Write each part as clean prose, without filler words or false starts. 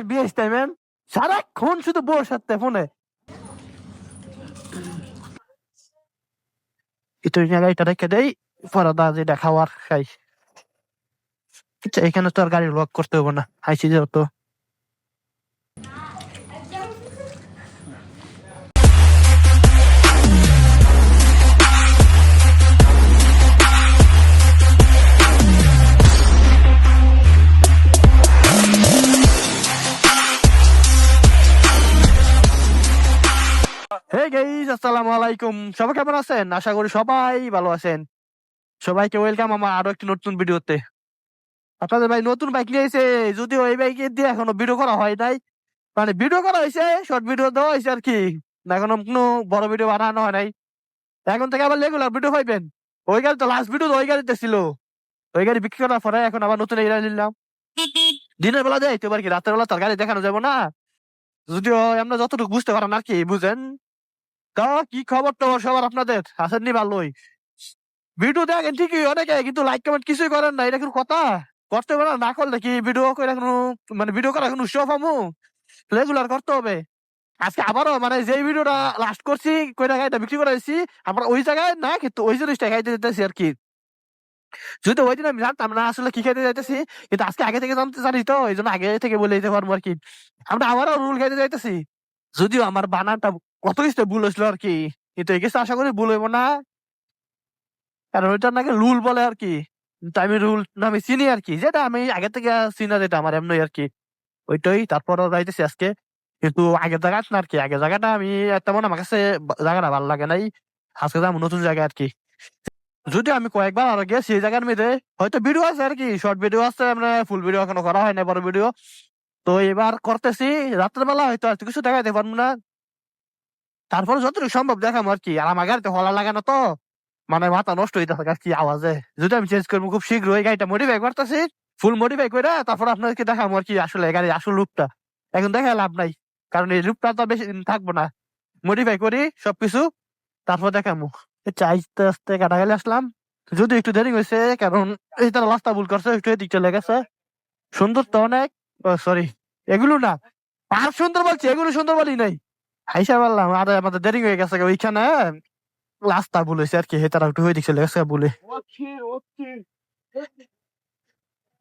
বিয়ে টাইমেন সারাক্ষণ শুধু বউর সাথে ফোনে একটু গাড়িটা রেখে দেই পরে দা যেটা খাওয়ার খাই। আচ্ছা, এখানে তো আর গাড়ি লক করতে হবে না, আইসি যেহেতু। হে গাইস, আসসালামু আলাইকুম। সবাই কেমন আছেন? আশা করি সবাই ভালো আছেন। সবাইকে ওয়েলকাম আমার আরো একটি নতুন ভিডিওতে। আপনাদের ভাই নতুন বাইক নিয়েছে, যদিও এই বাইক দিয়ে এখনো ভিডিও করা হয় নাই। মানে ভিডিও করা হয়েছে, শর্ট ভিডিও দেওয়া হয়েছে আর কি, না এখনো কোনো বড় ভিডিও বানানো হয় নাই। এখন থেকে আবার রেগুলার ভিডিও পাইবেন। ওই গাড়ি তো লাস্ট ভিডিও ওই গাড়িতে ছিল, ওই গাড়ি বিক্রি করার পরে এখন আবার নতুন এই গাড়ি নিলাম। দিনের বেলা যাই তো আর কি, রাতের বেলা তার গাড়ি দেখানো যাবো না, যদিও আমরা যতটুকু বুঝতে পারেন আর কি বুঝেন। তা কি খবর টবর সবার আপনাদের? আসেননি ভালোই? ভিডিও দেখেন ঠিকই অনেকে, কিন্তু লাইক কমেন্ট কিছুই করেন না, এটা কোনো কথা? করতে পারে না করলে কি ভিডিও করে কোনো, মানে ভিডিও করার কোনো উৎসাহ পাবো? রেগুলার করতে হবে। আজকে আবারও মানে যেই ভিডিওটা লাস্ট করছি কই টাকা এটা বিক্রি করেছি, আমরা ওই জায়গায় না কিন্তু ওই জিনিসটা খাইতে যেতেছি আর কি। যদি ওই দিন আমি জানতাম না আসলে কি খাইতে যাইতেছি, কিন্তু আজকে আগে থেকে জানতে জানি তো, এই জন্য আগে থেকে বলে দিতে পারবো আর কি। আমরা আবারও রুল খাইতে যাইতেছি, যদিও আমার বানানটা কত কিছু ভুল হয়েছিল আর কি, কিন্তু এই কিছু আশা করি ভুল হইব না, কারণ ওইটার নাকি রুল বলে আর কি। কিন্তু আমি রুল আমি চিনি আর কি, যেটা আমি আগে থেকে চিনা, যেটা আমার এমনি আর কি, ওইটাই। তারপরও যাইতেছি আজকে, কিন্তু আগের জায়গা না আর কি, আগের জায়গাটা আমি তেমন আমার কাছে জায়গাটা ভালো লাগে নাই। আজকে যাবো নতুন জায়গা আর কি। যদি আমি কয়েকবার আরো গেছি এই জায়গার মধ্যে, হয়তো ভিডিও আছে আর কি, শর্ট ভিডিও আছে, আমরা ফুল ভিডিও এখনো করা হয় না, বড় ভিডিও। তো এবার করতেছি, রাত্রের বেলা হয়তো আর কিছু দেখাইতে পারবো না, তারপরে যতটুকু সম্ভব দেখাবো আর কি। আর আমার গাড়িতে হলা লাগে না তো, মানে মাথা নষ্ট হইতেছে আর কি আওয়াজে। যদি আমি চেঞ্জ করবো খুব শীঘ্রই, গাড়িটা মডিফাই করতেছি, ফুল মডিফাই করে তারপর আপনাদেরকে দেখাবো আর কি আসলে গাড়ির আসল রূপটা। এখন দেখা লাভ নাই, কারণ এই রূপটা তো বেশি দিন থাকবো না। মডিফাই করি সবকিছু, তারপর দেখাবো। আচ্ছা, আস্তে আস্তে কাটাগালি আসলাম, যদি একটু দেরি হয়েছে কারণ এই তারা রাস্তা ভুল করছে, একটু এদিক চলে গেছে। সুন্দর তো অনেক, সরি এগুলো না, আর সুন্দর বলছি, এগুলো সুন্দর বলি নাই। হাইসা বললাম আর আমাদের দেরি হয়ে গেছে ওইখানে, রাস্তা ভুল হয়েছে আর কি, হে তারা একটু ওইদিক চলে গেছে বলে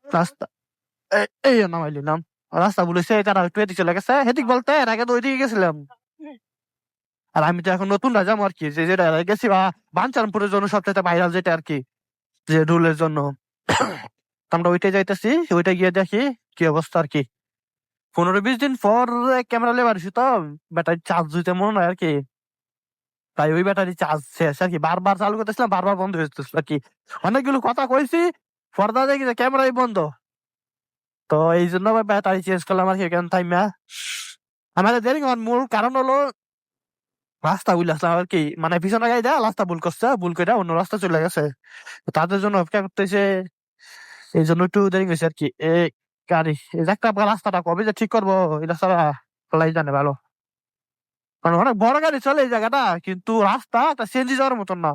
রাস্তা। এই নামাইলি নাম, রাস্তা ভুল হয়েছে, তারা একটু এদিক চলে গেছে, হেদিক বলতে এর আগে তো ওইদিকে গেছিলাম। আর আমি তো এখন নতুন রাজাম আর কি, যে যেটা গেছি বা বাঞ্চারপুরের জন্য সবচেয়ে ভাইরাল যেটা আর কি, যে রুলের জন্য। তো আমরা ওইটাই যাইতেছি, ওইটা গিয়ে দেখি কি অবস্থা আর কি। 15-20 দিন পর ক্যামেরা লেবার তো ব্যাটারি চার্জ দিতে মনে হয় আর কি, তাই ওই ব্যাটারি চার্জ শেষ আর কি, বারবার চালু করতেছিলাম, বারবার বন্ধ হয়ে যেতেছিল আর কি। অনেকগুলো কথা কইছি, পর্দা দেখি যে ক্যামেরাই বন্ধ, তো এই জন্য ব্যাটারি চেঞ্জ করলাম আর কি এখানে টাইমে। আমাদের দেরি হওয়ার মূল কারণ হলো রাস্তা ভুল আসলাম আর কি, মানে পিছনে গাড়ি দেয় রাস্তা ভুল করছে, ভুল করে অন্য রাস্তা চলে গেছে, তো তাদের জন্য অপেক্ষা করতেছে, এই জন্য একটু দেরি হয়েছে আর কি। এই গাড়ি এই যে একটা রাস্তাটা কবে যে ঠিক করবো, এই রাস্তাটা আল্লাহই জানে ভালো, কারণ অনেক বড় গাড়ি চলে এই জায়গাটা, কিন্তু রাস্তা একটা সিএনজি যাওয়ার মতন না।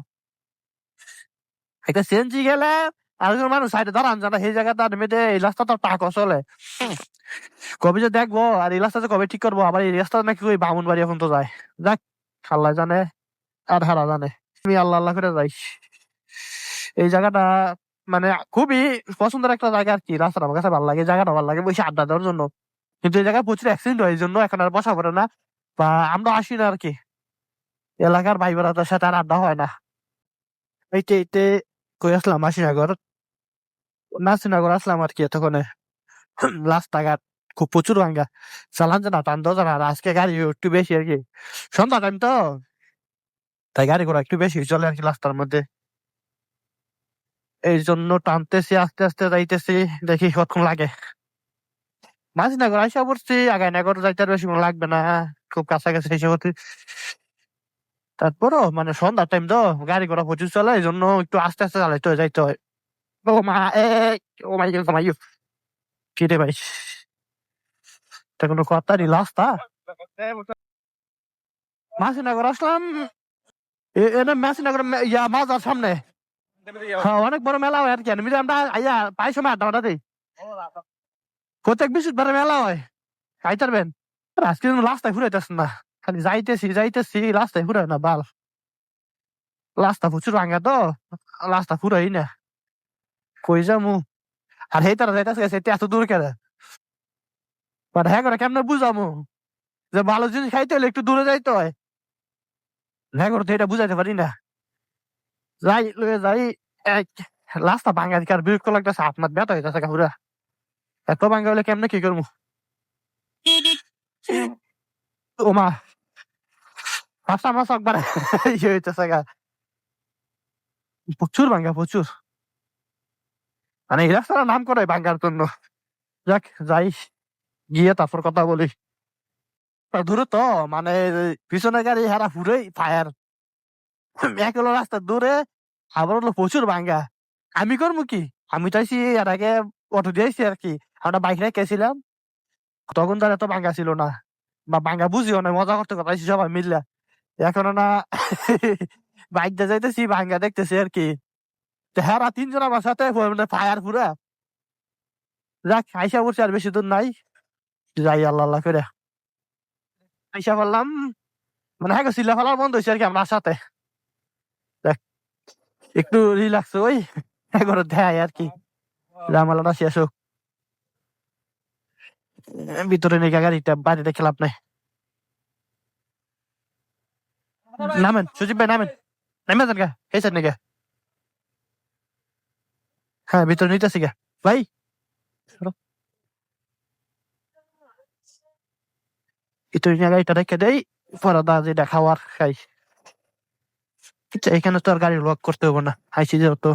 একটা সিএনজি গেলে আরেকজন মানুষ সাইডে দাঁড়ান জানা, সেই জায়গাটা নেমে এই রাস্তাটা টাকা চলে। কবে যে দেখবো, আর এই রাস্তা কবে ঠিক করবো, আবার এই রাস্তা নাকি ওই বামুন বাড়ি এখন তো যায়, যাক আল্লাহ জানে আর হারা জানে, আমি আল্লাহ আল্লাহ করে যাই। এই জায়গাটা মানে খুবই পছন্দের একটা জায়গা আর কি, রাস্তাটা আমার কাছে ভালো লাগে, জায়গাটা ভালো লাগে বসে আড্ডা দেওয়ার জন্য। কিন্তু এই জায়গায় প্রচুর অ্যাক্সিডেন্ট হয়, এই জন্য এখন আর বসা পড়ে না, বা আমরা আসি না আর কি, এলাকার ভাই বোনাদের সাথে আর আড্ডা হয় না। এইতে এইতে কই আসলাম মাসিনগর, নাসিনগর আসলাম আর কি এতক্ষণে। রাস্তাঘাট খুব প্রচুর ভাঙ্গা, চালান জানা টান দেওয়া জানা, আর আজকে গাড়ি একটু বেশি আর কি, সন্ধ্যা টাইম তো, তাই গাড়ি ঘোড়া একটু বেশি চলে আর কি রাস্তার মধ্যে, এই জন্য টানতেছি আস্তে আস্তে যাইতেছি, দেখি কতক্ষণ লাগে। মাঝিনগর আইসা পড়ছি, আগাইনগর যাইতে আর বেশিক্ষণ লাগবে না, খুব কাছাকাছি এসে পড়ছি। তারপরও মানে সন্ধ্যার টাইম তো গাড়ি ঘোড়া প্রচুর চলে, এই জন্য একটু আস্তে আস্তে চালাইতে হয়, যাইতে হয়। ও মা এ, ও মাই গড, মাই কি রে ভাই, এটা কোনো কথা নি রাস্তা। মাসিনগর আসলাম, এনে মাসিনগর ইয়া মাজার সামনে, হ্যাঁ অনেক বড় মেলা হয় আর কি, আমরা আইয়া পাই সময় আড্ডা দিই, প্রত্যেক বৃহস্পতিবার মেলা হয়। খাইতারবেন আজকে রাস্তায় ঘুরাইতেছেন না, খালি যাইতেছি রাস্তায় ঘুরাই না বাল, রাস্তা প্রচুর ভাঙ্গা তো, রাস্তা ফুরাই না, কই যামু? আর হেই তারা যাইতেছে এত দূর কেন? বাট হ্যাঁ করে কেমনে বুঝামু যে ভালো জিনিস খাইতে হলে একটু দূরে যাইতে হয়? হ্যাঁ করে তো এটা বুঝাইতে পারি না। যাই লয়ে যাই, এক রাস্তা ভাঙ্গা দিকে আর বিরক্ত লাগতেছে, হাত মাত ব্যথা হইতেছে পুরা, এত ভাঙ্গা হলে কেমনে কি করবো? ওমা হাসা মাস একবার ইয়ে হইতেছে গা, প্রচুর ভাঙ্গা প্রচুর, মানে এই রাস্তার নাম করে ভাঙ্গার জন্য। যাক যাই, গিয়ে তারপর কথা বলি। দূরে তো, মানে পিছনে গাড়ি হারা পুরোই ফায়ার, এক হলো রাস্তা দূরে, আবার হলো প্রচুর ভাঙ্গা। আমি করবো কি? আমি চাইছি এর আগে অটো দিয়েছি আর কি, আমরা বাইক রেখেছিলাম, তখন তার এত ভাঙ্গা ছিল না, বা ভাঙ্গা বুঝিও না, মজা করতে পারছি সবাই মিললে। এখন না বাইক দিয়ে যাইতেছি ভাঙ্গা দেখতেছি আর কি, হ্যাঁ 3 জন আমার সাথে ফায়ার পুরা। যাক আইসা পড়ছি, আর বেশি দূর নাই, যাই আল্লাহ আল্লাহ করে আইসা বললাম, মানে হ্যাঁ সিলা ফেলার বন্ধ হয়েছে আর কি আমার সাথে, দেখ একটু রিল্যাক্স ওই এগারো দেয় আর কি, রামালাটা শেষ হোক। ভিতরে নেই গাড়িটা, বাড়িতে খেলাপ নাই। নামেন সুজিব ভাই, নামেন, নামে যান গা এই সাইড নাকি? হ্যাঁ ভিতরে নিতেছি গা ভাই, ভিতরে নিয়ে গাড়িটা রেখে দেই, পরে দা যেটা খাওয়ার খাই। আচ্ছা এখানে তো আর গাড়ি লক করতে হবে না, আইসি যেহেতু।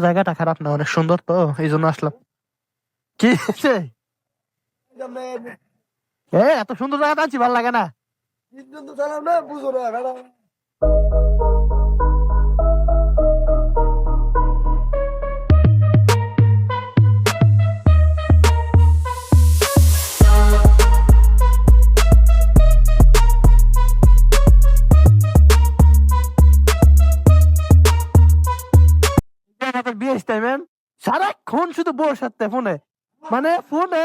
জায়গাটা খারাপ না, অনেক সুন্দর তো, এই জন্য আসলাম। কি হয়েছে? এত সুন্দর জায়গাটা আছি, ভালো লাগে না? বিয়ে টাইমেন সারাক্ষণ শুধু বউর সাথে ফোনে, মানে ফোনে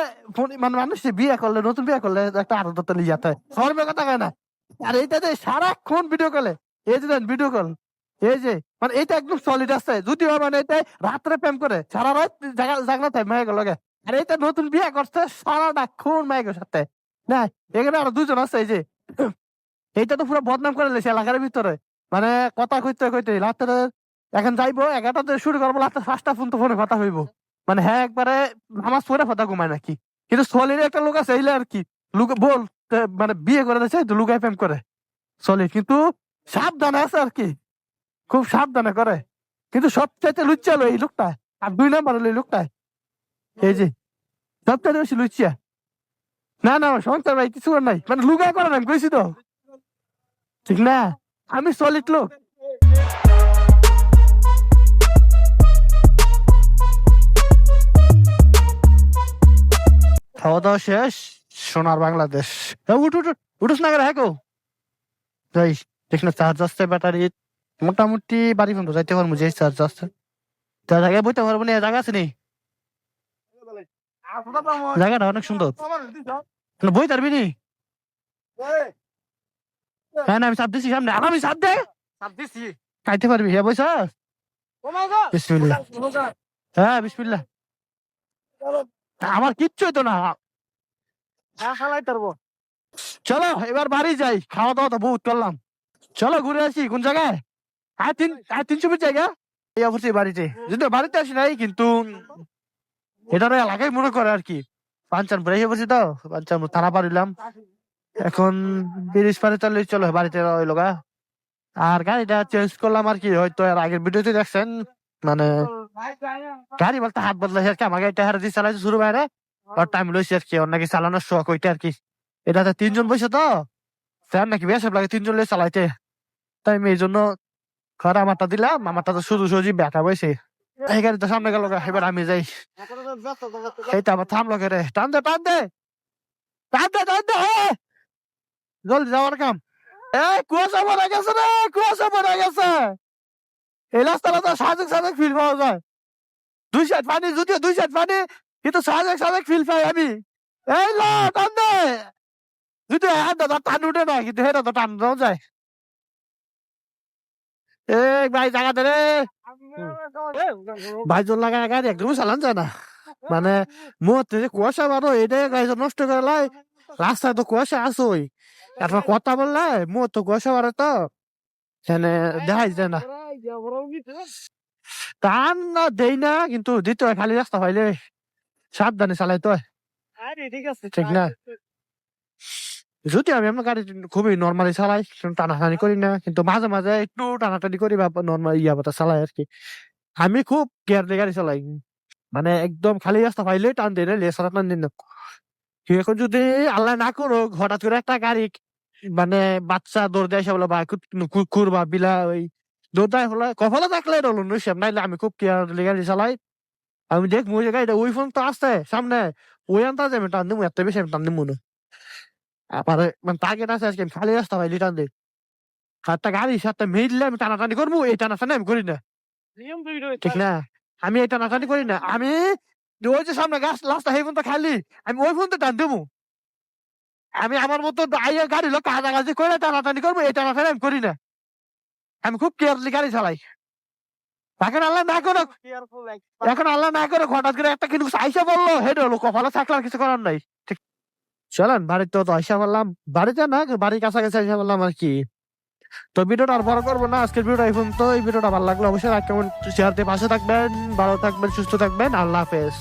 মানে মানুষ বিয়ে করলে, নতুন বিয়ে করলে একটা আনন্দ লিয়াতে সর্বে কথা কয় না। আর এইটাতে সারাক্ষণ ভিডিও কলে, এই যে ভিডিও কল, এই যে মানে এইটা একদম সলিড আছে, যদিও মানে এটা রাত্রে প্রেম করে, সারা রাত জাগনা থাকে মেয়ে লগে। আর এইটা নতুন বিয়ে করছে, সারাটা খুন মেয়ের সাথে না। এখানে আরো 2 জন আছে, এই যে এইটা তো পুরো বদনাম করে লেছে এলাকার ভিতরে, মানে কথা কইতে কইতে রাত্রে, এখন যাইবো 11টাতে শুরু করবো, রাত্রে 5টা ফোন তো ফোনে কথা হইব, মানে হ্যাঁ একবারে নামাজ পড়ে কথা ঘুমায় নাকি। কিন্তু সলিড একটা লোক আছে এইলে আর কি, লোক বল মানে বিয়ে করে দিয়েছে তো লুকায় প্রেম করে সলিড, কিন্তু সাবধানে আছে আর কি, খুব সাবধানে করে। কিন্তু সবচাইতে লুচ্চালো এই লোকটা, আর 2 নাম্বার হলো এই লোকটা, এই যে সবচাইতে বেশি লুচ্চা। না না সংসার ভাই কিছু নাই, মানে লুকায় করে না, আমি কইছি তো ঠিক না, আমি সলিড লোক। খাওয়া দাওয়া শেষ, সোনার বাংলাদেশ। উঠ উঠ উঠুস না করে, হ্যাঁ গো যাই, দেখ না চার্জ আসছে ব্যাটারি, মোটামুটি বাড়ি পর্যন্ত যাইতে পারবো যে চার্জ আসছে। তার জায়গায় বইতে পারবো না, জায়গা আছে নি, জায়গাটা অনেক সুন্দর, বই পারবি নি? হ্যাঁ না আমি চাপ দিচ্ছি সামনে, আমি চাপ দে, খাইতে পারবি? হ্যাঁ বইস, বিসমিল্লাহ, হ্যাঁ বিসমিল্লাহ। আমার কিচ্ছু হইতো না, চলো এবার বাড়ি যাই, খাওয়া দাওয়া তো বহুত করলাম, চলো ঘুরে আসি। কোন জায়গায়? 300 ফিট জায়গা, এই অবশ্যই বাড়িতে, যদিও বাড়িতে আসি নাই, কিন্তু এটার এলাকায় মনে করে আর কি। পাঞ্চানপুর এসে পড়ছি তো, পাঞ্চানপুর থানা পারিলাম, এখন ব্রিজ পারে চলে, চলো বাড়িতে ওই লোকা। আর গাড়িটা চেঞ্জ করলাম আর কি, হয়তো এর আগের ভিডিওতে দেখছেন, মানে গাড়ি বলতে হাত বদলাই আর কি, আমার গাড়িটা হারা দিয়ে চালাইছে শুরু বাইরে, আর টাইম লইছে আর কি, ওর নাকি চালানোর শখ ওইটা আর কি। এটাতে 3 জন বসে তো, ফ্যান নাকি বেশ লাগে 3 জন লোক চালাইতে, তাই আমি এই জন্য ঘরে আমারটা দিলাম, আমারটা তো শুধু সুজি ব্যাটা বসে, এই গাড়িটা সামনে গেল, এবার আমি যাই। এইটা আবার থামলো কে রে, টান দে টান দে টান দে টান দে, জলদি যাওয়ার কাম। কুয়াশা পড়ে গেছে রে, কুয়াশা পড়ে গেছে, এই রাস্তাটা তো সাজেক সাজেক ফিল পাওয়া যায়, 2 সাইড পানি, যদিও 2 সাইড পানি, কিন্তু সাজেক সাজেক ফিল পাই আমি। এই ল টান দে যদি হ্যাঁ দাদা টান উঠে না কিন্তু হেটা তো টান দেওয়া যায় এ ভাই জায়গা দে রে ভাই জোর লাগা গাড়ি একদম চালান যায় না মানে মুহূর্তে যে কুয়াশা বারো এটাই গাড়ি নষ্ট করে লাই রাস্তায় তো কুয়াশা আসোই এখন কথা বললে মুহূর্তে কুয়াশা বাড়ে তো সেখানে দেখাই যায় না টান না দেই না কিন্তু দিতে হয় খালি রাস্তা পাইলে সাবধানে চালাই তো ঠিক না যদি আমি আমার গাড়ি খুবই নর্মালি চালাই টানাটানি করি না কিন্তু মাঝে মাঝে একটু টানাটানি করি বা নর্মাল ইয়াবাতা চালাই আর কি আমি খুব কেয়ার দিয়ে গাড়ি চালাই মানে একদম খালি রাস্তা পাইলে টান দিই না লেসারা টান দিন না এখন যদি আল্লাহ না করো হঠাৎ করে একটা গাড়ি মানে বাচ্চা দৌড় দেয় বলে বা কুকুর বা বিলা ওই দৌড় দেয় হলে কপালে থাকলে এটা হলো নইসেম নাইলে আমি খুব কেয়ার গাড়ি চালাই আমি দেখ ওই গাড়িটা ওই ফোন তো আসছে সামনে ওই আনতে আমি টান দিব এত বেশি আমি টান দিব না আবার মানে টার্গেট আছে আজকে আমি খালি রাস্তা পাইলে টান দিই একটা গাড়ির সাথে মিললে আমি টানাটানি করবো এই টানাটানি আমি করি না ঠিক না আমি এই টানাটানি করি না আমি ওই যে সামনে গাছ রাস্তা সেই ফোনটা খালি আমি ওই ফোনটা টান দেবো আমি আমার মতো আইয়া গাড়ি লোক কাছাকাছি করে টানাটানি করবো এই টানাটানি আমি করি না আমি খুব কেয়ারলি গাড়ি চালাই এখন আল্লাহ না করে এখন আল্লাহ না করে হঠাৎ করে একটা কিন্তু আইসা বললো হেড হলো কপালে থাকলে আর কিছু করার নাই ঠিক চলেন বাড়িতে তো আইসা বললাম বাড়িতে না বাড়ির কাছাকাছি আইসা বললাম আর কি তো ভিডিওটা আর বড় করবো না আজকের ভিডিওটা এখন তো এই ভিডিওটা ভালো লাগলো অবশ্যই লাইক কমেন্ট শেয়ার দিয়ে পাশে থাকবেন ভালো থাকবেন সুস্থ থাকবেন আল্লাহ হাফেজ